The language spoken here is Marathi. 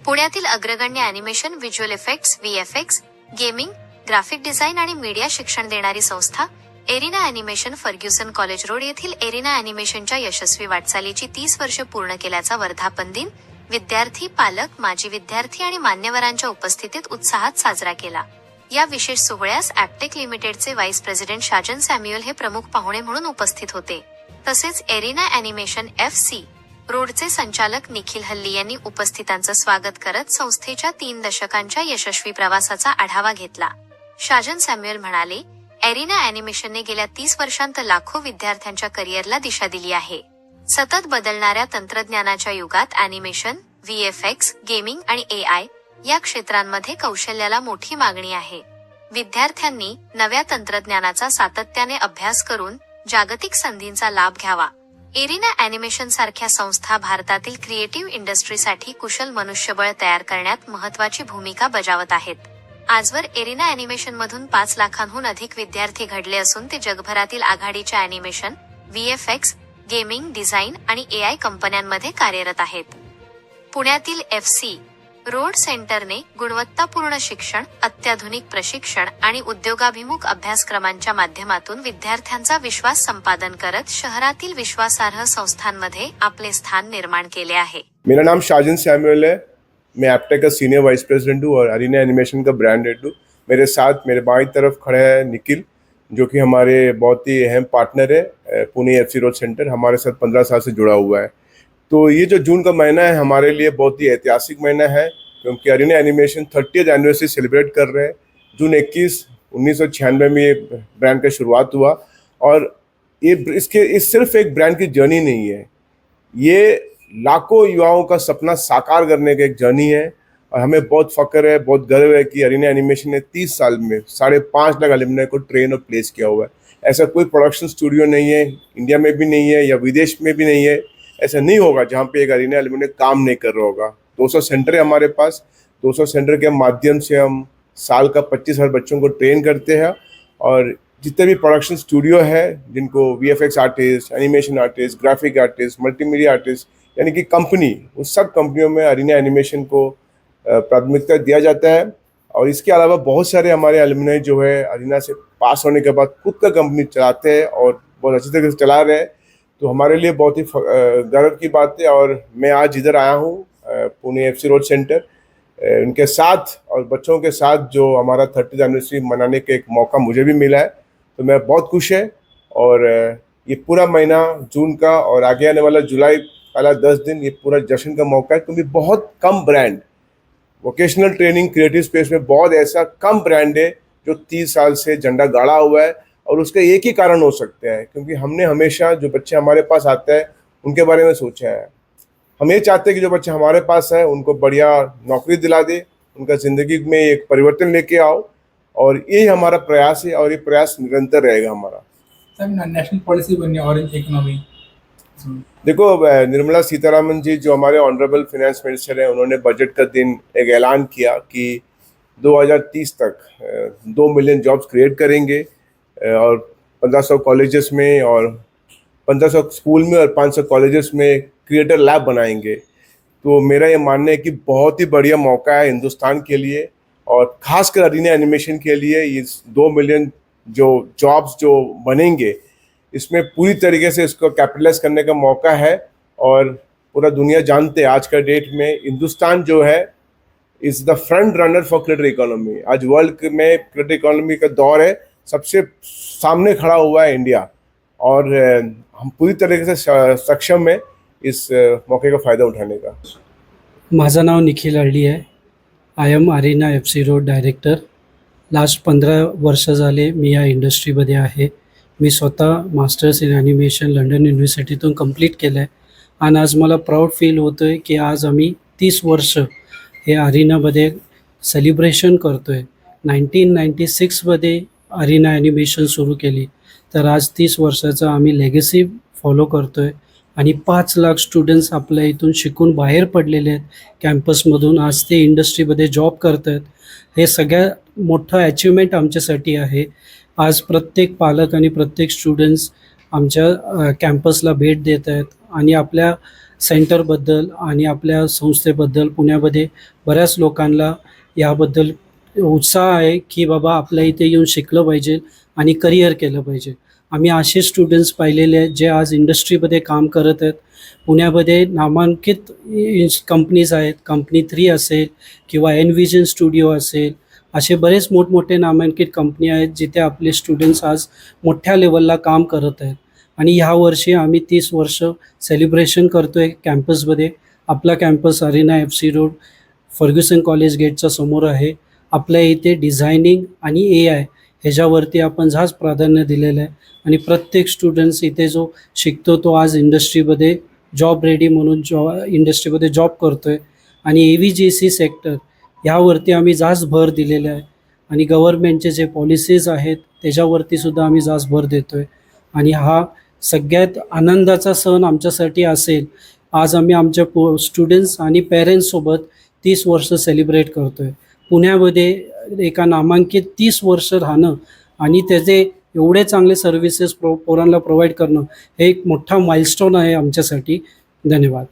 पुण्यातील अग्रगण्य animation, visual effects, VFX, gaming, graphic design आणि मीडिया शिक्षण देणारी संस्था Arena Animation Fergusson college road येथील एरिना अॅनिमेशनच्या यशस्वी वाटचालीची 30 वर्षे पूर्ण केल्याचा वर्धापन दिन विद्यार्थी, पालक, माजी विद्यार्थी आणि मान्यवरांच्या उपस्थितीत उत्साहात साजरा केला. या विशेष सोहळ्यास ॲप्टेक लिमिटेडचे व्हाईस प्रेसिडेंट शाजन सॅम्युअल हे प्रमुख पाहुणे म्हणून उपस्थित होते. तसेच एरिना अॅनिमेशन FC रोडचे संचालक निखिल हल्ली यांनी उपस्थितांचं स्वागत करत संस्थेच्या 3 दशकांच्या यशस्वी प्रवासाचा आढावा घेतला. शाजन सॅम्युअल म्हणाले, एरिना अॅनिमेशनने गेल्या 30 वर्षांत लाखो विद्यार्थ्यांच्या करिअरला दिशा दिली आहे. सतत बदलणाऱ्या तंत्रज्ञानाच्या युगात अॅनिमेशन, VFX, गेमिंग आणि AI या क्षेत्रांमध्ये कौशल्याला मोठी मागणी आहे. विद्यार्थ्यांनी नव्या तंत्रज्ञानाचा सातत्याने अभ्यास करून जागतिक संधींचा लाभ घ्यावा. एरिना अॅनिमेशन सारख्या संस्था भारतातील क्रिएटिव्ह इंडस्ट्रीसाठी कुशल मनुष्यबळ तयार करण्यात महत्त्वाची भूमिका बजावत आहेत. आजवर एरिना अॅनिमेशनमधून 5 लाखांहून अधिक विद्यार्थी घडले असून ते जगभरातील आघाडीच्या अॅनिमेशन, VFX, गेमिंग, डिझाईन आणि AI कंपन्यांमध्ये कार्यरत आहेत. पुण्यातील FC रोड सेंटरने गुणवत्तापूर्ण शिक्षण, अत्याधुनिक प्रशिक्षण आणि उद्योगाभिमुख अभ्यासक्रमांच्या माध्यमातून विद्यार्थ्यांचा विश्वास संपादन करत शहरातील विश्वासार्ह संस्थांमध्ये आपले स्थान निर्माण केले आहे. मेरा नाम शाजन सैमुअल है. मैं एप्टेक का सीनियर वाइस प्रेसिडेंट हूँ और एरिना एनिमेशन का ब्रांड हेड हूँ. मेरे साथ मेरे बाईं तरफ खड़े हैं निखिल, जो कि हमारे बहुत ही अहम पार्टनर है. पुणे FC रोड सेंटर हमारे साथ 15 साल से जुड़ा हुआ है. तो ये जो जून का महीना है हमारे लिए बहुत ही ऐतिहासिक महीना है, क्योंकि arena animation 30th anniversary celebrate कर रहे हैं. जून 21 1996 में ये ब्रांड का शुरुआत हुआ और ये सिर्फ एक ब्रांड की जर्नी नहीं है, ये लाखों युवाओं का सपना साकार करने का एक जर्नी है. और हमें बहुत फख्र है, बहुत गर्व है कि एरिना एनिमेशन ने 30 साल में 5.5 लाख अलुमनाई को ट्रेन और प्लेस किया हुआ है. ऐसा कोई प्रोडक्शन स्टूडियो नहीं है, इंडिया में भी नहीं है या विदेश में भी नहीं है. ऐसा नहीं होगा जहाँ पे एक एरिना अलुमनाई काम नहीं कर रहा होगा. 200 सेंटर है हमारे पास. 200 सेंटर के माध्यम से हम साल का 25,000 बच्चों को ट्रेन करते हैं. और जितने भी प्रोडक्शन स्टूडियो है, जिनको VFX artist, animation artist, graphic artist, multimedia artist, यानी कि कंपनी, उस सब कंपनियों में एरिना एनिमेशन को प्राथमिकता दिया जाता है. और इसके अलावा बहुत सारे हमारे अलुमनाई जो है एरिना से पास होने के बाद खुद का कंपनी चलाते हैं और बहुत अच्छी तरीके से चला रहे हैं. तो हमारे लिए बहुत ही गर्व की बात है. और मैं आज इधर आया हूँ पुणे FC रोड सेंटर उनके साथ और बच्चों के साथ, जो हमारा 30th एनिवर्सरी मनाने का एक मौका मुझे भी मिला है. तो मैं बहुत खुश है. और ये पूरा महीना जून का और आगे आने वाला जुलाई पहला 10 दिन ये पूरा जश्न का मौका है, क्योंकि बहुत कम brand vocational training creative space में बहुत ऐसा कम ब्रांड है जो 30 साल से झंडा गाड़ा हुआ है. और उसका एक ही कारण हो सकता है, क्योंकि हमने हमेशा जो बच्चे हमारे पास आते हैं उनके बारे में सोचा है. हम ये चाहते हैं कि जो बच्चे हमारे पास हैं उनको बढ़िया नौकरी दिला दे, उनका ज़िंदगी में एक परिवर्तन लेके आओ. और यही हमारा प्रयास है और ये प्रयास निरंतर रहेगा हमारा. सर, नेशनल पॉलिसी बनी ऑरेंज इकोनॉमी. देखो, निर्मला सीतारामन जी जो हमारे ऑनरेबल फाइनेंस मिनिस्टर हैं, उन्होंने बजट का दिन एक ऐलान किया कि 2030 तक 2 मिलियन जॉब्स क्रिएट करेंगे और 1500 कॉलेजेस में और 1500 स्कूल में और 500 कॉलेजेस में क्रिएटर लैब बनाएंगे. तो मेरा ये मानना है कि बहुत ही बढ़िया मौका है हिंदुस्तान के लिए और ख़ासकर एरिना एनिमेशन के लिए. इस 2 मिलियन जो जॉब्स जो बनेंगे, इसमें पूरी तरीके से इसको कैपिटलाइज करने का मौका है. और पूरा दुनिया जानते हैं आज का डेट में हिंदुस्तान जो है is the front runner for creator economy. आज वर्ल्ड में क्रिएटर इकोनॉमी का दौर है, सबसे सामने खड़ा हुआ है इंडिया. और हम पूरी तरीके से सक्षम है इस मौके का फ़ायदा उठाने का. माझं नाव निखिल हल्ली आहे. I am arena FC road director. Last 15 वर्ष झाले मी या इंडस्ट्रीमध्ये आहे. मी स्वतः मास्टर्स इन ॲनिमेशन लंडन युनिव्हर्सिटीतून कंप्लीट केलं आहे. आणि आज मला प्राऊड फील होतं आहे की आज आम्ही 30 वर्ष हे एरिनामध्ये सेलिब्रेशन करतो आहे. 1996मध्ये एरिना ॲनिमेशन सुरू केली, तर आज 30 वर्षाचा आम्ही लेगसी फॉलो करतो आहे. आणि 5 लाख स्टुडंट्स आपल्या इथून शिकून बाहेर पडलेले आहेत कॅम्पसमधून. आज ते इंडस्ट्रीमध्ये जॉब करत आहेत. हे सगळ्यात मोठं अचिव्हमेंट आमच्यासाठी आहे. आज प्रत्येक पालक आणि प्रत्येक स्टुडंट्स आमच्या कॅम्पसला भेट देत आहेत आणि आपल्या सेंटरबद्दल आणि आपल्या संस्थेबद्दल पुण्यामध्ये बऱ्याच लोकांना याबद्दल उत्साह आहे की बाबा आपल्या इथे येऊन शिकलं पाहिजे आणि करिअर केलं पाहिजे. आम्ही असे स्टुडंट्स पाहिलेले आहेत जे आज इंडस्ट्रीमध्ये काम करत आहेत. पुण्यामध्ये नामांकित कंपनीज आहेत, कंपनी 3 असेल किंवा एनव्हिजन स्टुडिओ असेल, असे बरेच मोठमोठे नामांकित कंपनी आहेत जिथे आपले स्टुडंट्स आज मोठ्या लेवलला काम करत आहेत. आणि ह्या वर्षी आम्ही 30 वर्ष सेलिब्रेशन करतो आहे कॅम्पसमध्ये. आपला campus Arena FC road Fergusson college गेटच्या समोर आहे. आपल्या इथे डिझायनिंग आणि AI ह्याच्यावरती आपण जास्त प्राधान्य दिलेलं आहे आणि प्रत्येक स्टुडंट्स इथे जो शिकतो तो आज इंडस्ट्रीमध्ये जॉब रेडी म्हणून इंडस्ट्रीमध्ये जॉब करतो आहे. आणि AVGC सेक्टर ह्यावरती आम्ही जास्त भर दिलेला आहे आणि गव्हर्नमेंटचे जे पॉलिसीज आहेत त्याच्यावरती सुद्धा आम्ही जास्त भर देतो आहे. आणि हा सगळ्यात आनंदाचा सण आमच्यासाठी असेल. आज आम्ही आमच्या स्टुडंट्स आणि पेरेंट्ससोबत 30 वर्ष सेलिब्रेट करतो आहे. पुण्यामध्ये एका नामांकित 30 वर्ष राहणं आणि त्याचे एवढे चांगले सर्व्हिसेस पोरांना प्रोव्हाइड करणं हे एक मोठा माइलस्टोन आहे आमच्यासाठी. धन्यवाद.